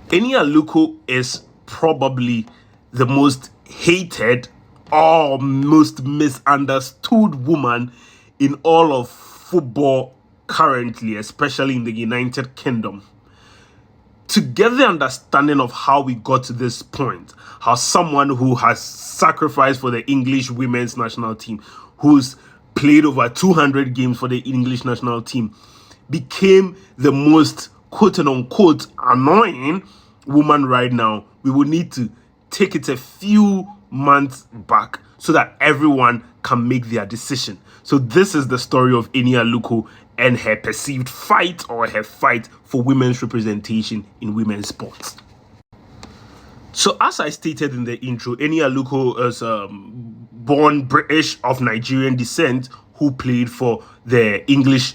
Aluko is probably the most hated or most misunderstood woman in all of football currently, especially in the United Kingdom. To get the understanding of how we got to this point, how someone who has sacrificed for the English women's national team, who's played over 200 games for the English national team, became the most quote-unquote annoying woman right now, we will need to take it a few months back so that everyone can make their decision. So this is the story of Aluko and her perceived fight or her fight for women's representation in women's sports. So as I stated in the intro, Aluko is born British of Nigerian descent who played for the English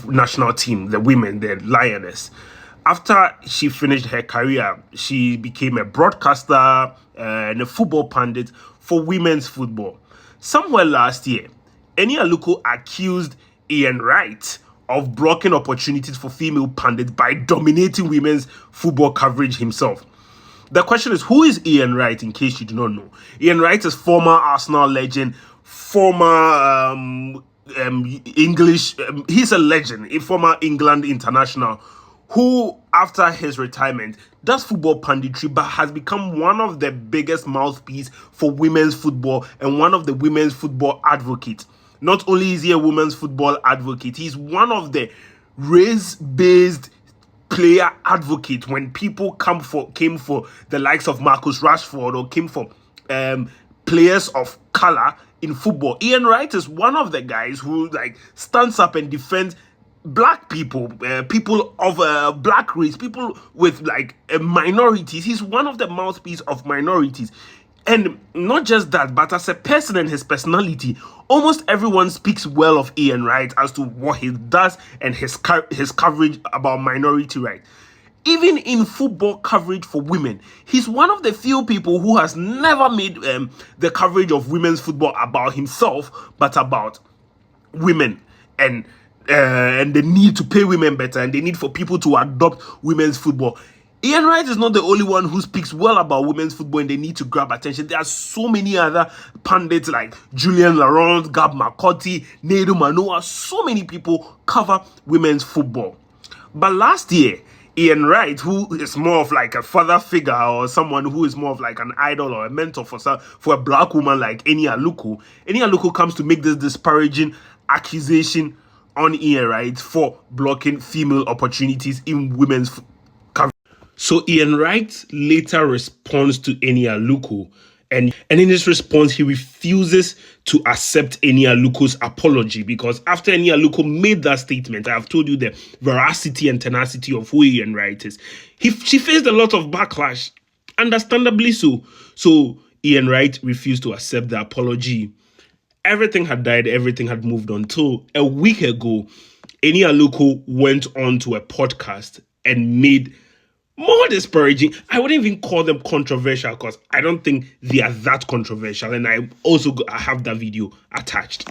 national team, the women, the Lioness. After she finished her career, she became a broadcaster and a football pundit for women's football. Somewhere last year, Aluko accused Ian Wright of blocking opportunities for female pundits by dominating women's football coverage himself. The question is, who is Ian Wright, in case you do not know? Ian Wright is former Arsenal legend, former English, he's a legend, a former England international, who, after his retirement, does football punditry, but has become one of the biggest mouthpiece for women's football and one of the women's football advocates. Not only is he a women's football advocate, he's one of the race-based player advocate when people came for the likes of Marcus Rashford or came for players of color in football. Ian Wright is one of the guys who stands up and defends black people, people of black race, people with minorities. He's one of the mouthpiece of minorities. And not just that, but as a person and his personality, almost everyone speaks well of Ian Wright as to what he does and his coverage about minority rights. Even in football coverage for women, he's one of the few people who has never made the coverage of women's football about himself, but about women and the need to pay women better and the need for people to adopt women's football. Ian Wright is not the only one who speaks well about women's football and they need to grab attention. There are so many other pundits like Julian Laurent, Gab McCarthy, Nedu Manoa. So many people cover women's football. But last year, Ian Wright, who is more of like a father figure or someone who is more of like an idol or a mentor for a black woman like Aluko comes to make this disparaging accusation on Ian Wright for blocking female opportunities in women's coverage. So Ian Wright later responds to Aluko, and in his response, he refuses to accept Aluko's apology, because after Aluko made that statement, I have told you the veracity and tenacity of who Ian Wright is. She faced a lot of backlash, understandably so. So Ian Wright refused to accept the apology. Everything had died, everything had moved on, till a week ago, Aluko went on to a podcast and made more disparaging. I wouldn't even call them controversial because I don't think they are that controversial. And I have that video attached.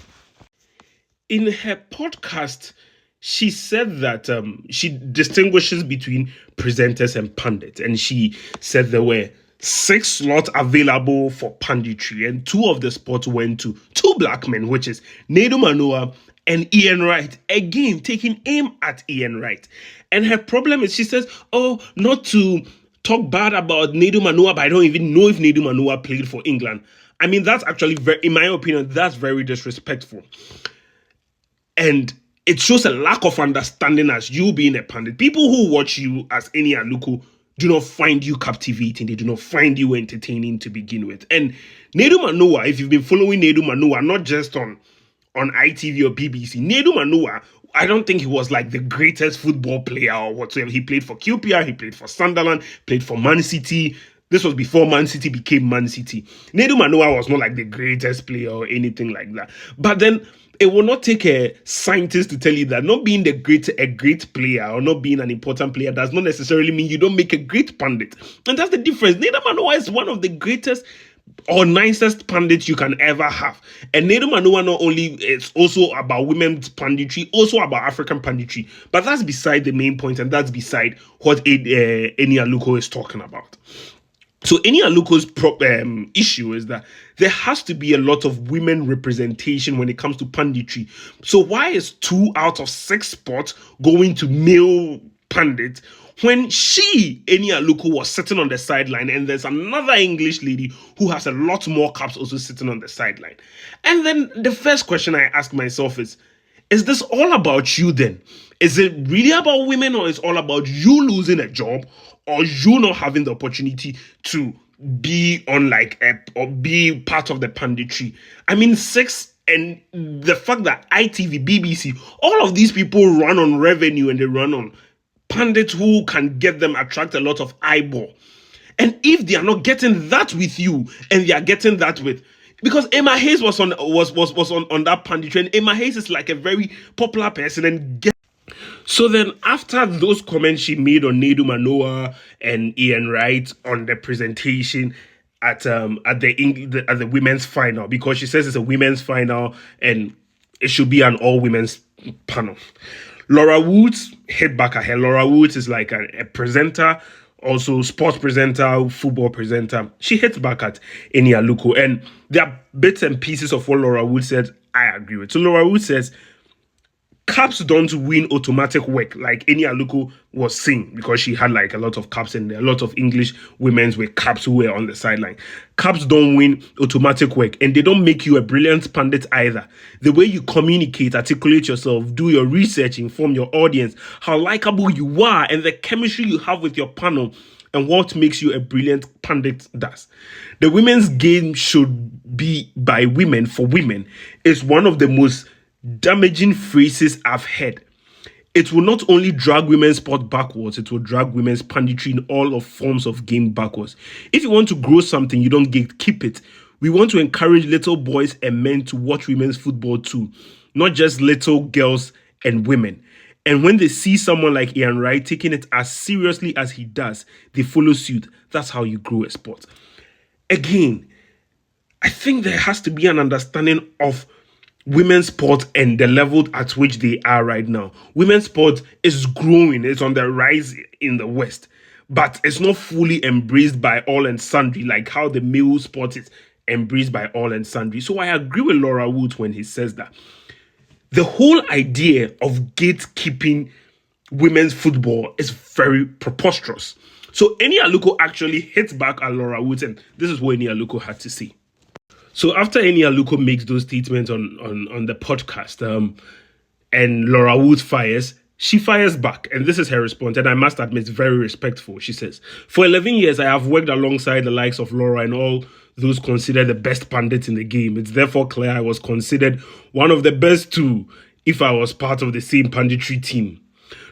In her podcast, she said that she distinguishes between presenters and pundits. And she said there were 6 slots available for punditry, and 2 of the spots went to 2 black men, which is Nedu Manoa and Ian Wright, again taking aim at Ian Wright. And her problem is, she says, not to talk bad about Nedu Manoa, but I don't even know if Nedu Manoa played for England. I mean, that's actually, in my opinion, that's very disrespectful. And it shows a lack of understanding as you being a pundit. People who watch you as Aluko do not find you captivating. They do not find you entertaining to begin with. And Nedu Manoa, if you've been following Nedu Manoa, not just on ITV or BBC, Nedu Manoa, I don't think he was like the greatest football player or whatsoever. He played for QPR, he played for Sunderland, played for Man City. This was before Man City became Man City. Nedu Manoa was not like the greatest player or anything like that. But then it will not take a scientist to tell you that not being a great player or not being an important player does not necessarily mean you don't make a great pundit. And that's the difference. Nedu Manoa is one of the greatest or nicest pundit you can ever have. And Nedo Manoa not only it's also about women's punditry, also about African punditry. But that's beside the main point, and that's beside what Eni Aluko is talking about. So Eni Aluko's issue is that there has to be a lot of women representation when it comes to punditry. So why is 2 out of 6 spots going to male pundits when Eni Aluko, was sitting on the sideline, and there's another English lady who has a lot more caps also sitting on the sideline? And then the first question I ask myself is this all about you then? Is it really about women, or is it all about you losing a job, or you not having the opportunity to be on or be part of the punditry? I mean, sex and the fact that ITV, BBC, all of these people run on revenue, and they run on pundits who can get them attract a lot of eyeball. And if they are not getting that with you, and they are getting that with, because Emma Hayes was on that punditry, and Emma Hayes is like a very popular person, and so then, after those comments she made on Nedu Manoa and Ian Wright on the presentation at the women's final, because she says it's a women's final and it should be an all women's panel, Laura Woods hit back at her. Laura Woods is like a presenter, also sports presenter, football presenter. She hits back at Eni Aluko, and there are bits and pieces of what Laura Woods said I agree with. So Laura Woods says, caps don't win automatic work, like Eni Aluko was saying, because she had like a lot of caps, and there are a lot of English women with caps who were on the sideline. Caps don't win automatic work, and they don't make you a brilliant pundit either. The way you communicate, articulate yourself, do your research, inform your audience, how likable you are, and the chemistry you have with your panel, and what makes you a brilliant pundit does. The women's game should be by women for women is one of the most damaging phrases I've heard. It will not only drag women's sport backwards, it will drag women's punditry in all of forms of game backwards. If you want to grow something, you don't keep it. We want to encourage little boys and men to watch women's football too, not just little girls and women. And when they see someone like Ian Wright taking it as seriously as he does, they follow suit. That's how you grow a sport. Again, I think there has to be an understanding of women's sport and the level at which they are right now. Women's sport is growing, it's on the rise in the West, but it's not fully embraced by all and sundry like how the male sport is embraced by all and sundry. So I agree with Laura Woods when he says that the whole idea of gatekeeping women's football is very preposterous. So Eni Aluko actually hits back at Laura Woods, and this is what Eni Aluko had to say. So after Eni Aluko makes those statements on the podcast, and Laura Woods she fires back, and this is her response, and I must admit, it's very respectful. She says, "For 11 years, I have worked alongside the likes of Laura and all those considered the best pundits in the game. It's therefore clear I was considered one of the best too, if I was part of the same punditry team.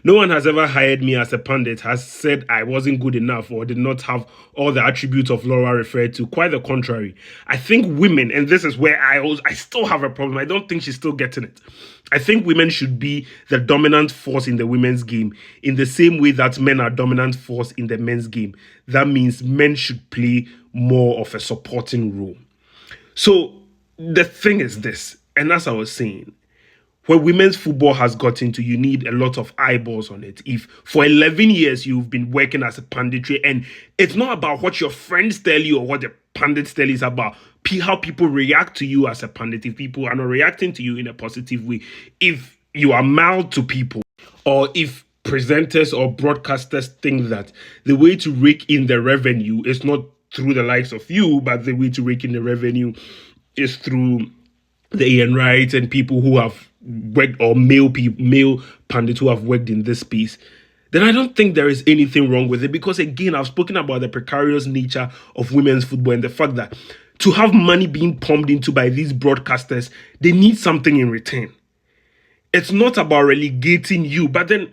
No one has ever hired me as a pundit, has said I wasn't good enough or did not have all the attributes of Laura referred to. Quite the contrary. I think women, and this is where I still have a problem. I don't think she's still getting it. I think women should be the dominant force in the women's game in the same way that men are dominant force in the men's game. That means men should play more of a supporting role." So the thing is this, and as I was saying, where women's football has gotten to, you need a lot of eyeballs on it. If for 11 years you've been working as a punditry, and it's not about what your friends tell you or what the pundits tell you, it's about how people react to you as a pundit. If people are not reacting to you in a positive way, if you are mild to people, or if presenters or broadcasters think that the way to rake in the revenue is not through the likes of you, but the way to rake in the revenue is through the Ian Wright and people who have worked, or male pundits who have worked in this space, then I don't think there is anything wrong with it. Because again, I've spoken about the precarious nature of women's football and the fact that to have money being pumped into by these broadcasters, they need something in return. It's not about relegating you, but then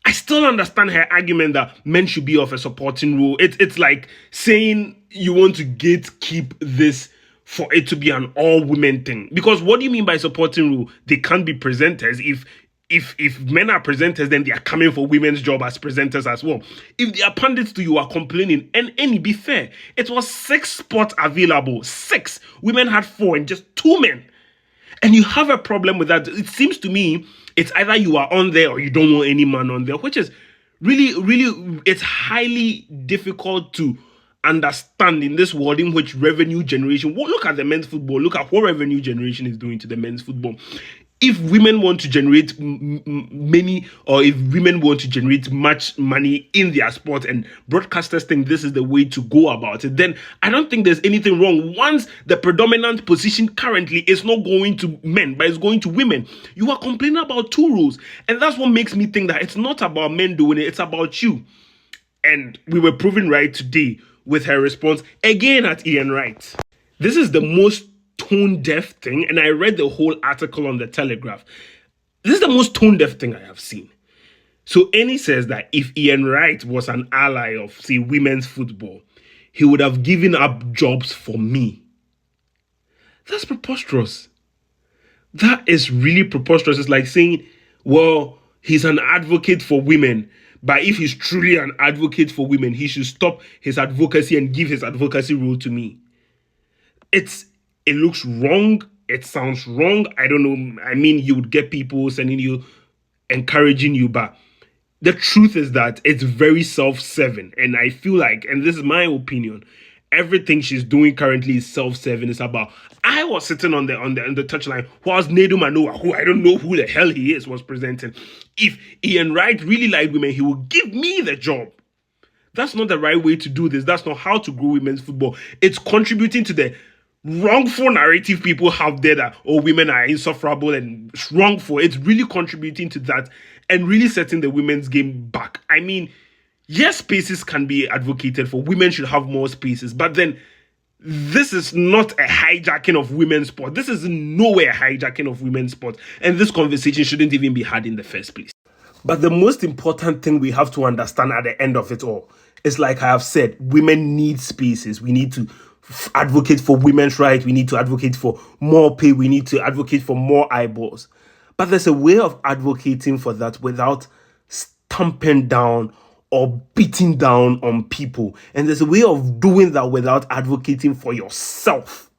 I still understand her argument that men should be of a supporting role. It's like saying you want to gatekeep this for it to be an all-women thing. Because what do you mean by supporting role? They can't be presenters if If men are presenters, then they are coming for women's job as presenters as well. If they are pundits to you are complaining, and be fair, it was 6 spots available. 6. Women had 4 and just 2 men. And you have a problem with that. It seems to me it's either you are on there or you don't want any man on there, which is really, it's highly difficult to understand in this world in which revenue generation. Well, look at the men's football. Look at what revenue generation is doing to the men's football. If women want to generate many, or if women want to generate much money in their sport, and broadcasters think this is the way to go about it, then I don't think there's anything wrong. Once the predominant position currently is not going to men, but it's going to women, you are complaining about 2 rules. And that's what makes me think that it's not about men doing it, it's about you. And we were proven right today with her response again at Ian Wright. This is the most tone-deaf thing, and I read the whole article on the Telegraph. This is the most tone-deaf thing I have seen. So Annie says that if Ian Wright was an ally of, say, women's football, he would have given up jobs for me. That's preposterous. That is really preposterous. It's like saying, well, he's an advocate for women, but if he's truly an advocate for women, he should stop his advocacy and give his advocacy role to me. It looks wrong. It sounds wrong. I don't know. I mean, you would get people sending you, encouraging you, but the truth is that it's very self-serving. And I feel like, and this is my opinion, everything she's doing currently is self-serving. It's about, I was sitting on the touchline whilst Nedu Manoa, who I don't know who the hell he is, was presenting. If Ian Wright really liked women, he would give me the job. That's not the right way to do this. That's not how to grow women's football. It's contributing to the wrongful narrative people have there that, oh, women are insufferable and wrongful. It's really contributing to that and really setting the women's game back. I mean, yes, spaces can be advocated for. Women should have more spaces. But then this is not a hijacking of women's sport. This is in no way a hijacking of women's sport. And this conversation shouldn't even be had in the first place. But the most important thing we have to understand at the end of it all is, like I have said, women need spaces. We need to advocate for women's rights. We need to advocate for more pay. We need to advocate for more eyeballs. But there's a way of advocating for that without stamping down or beating down on people. And there's a way of doing that without advocating for yourself.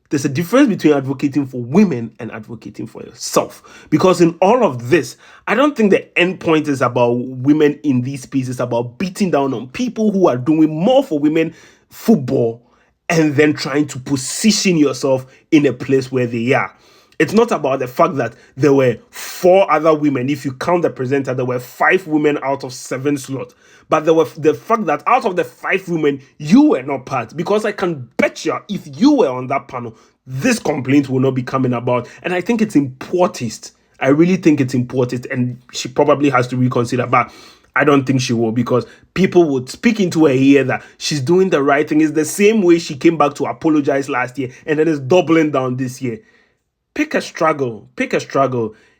There's a difference between advocating for women and advocating for yourself. Because in all of this, I don't think the end point is about women in these spaces. It's about beating down on people who are doing more for women football and then trying to position yourself in a place where they are. It's not about the fact that there were 4 other women. If you count the presenter, there were 5 women out of 7 slots. But there were the fact that out of the 5 women, you were not part. Because I can bet you, if you were on that panel, this complaint will not be coming about. And I think it's important. I really think it's important. And she probably has to reconsider. But I don't think she will, because people would speak into her ear that she's doing the right thing. It's the same way she came back to apologize last year and then is doubling down this year. Pick a struggle.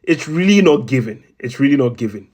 It's really not given. It's really not given.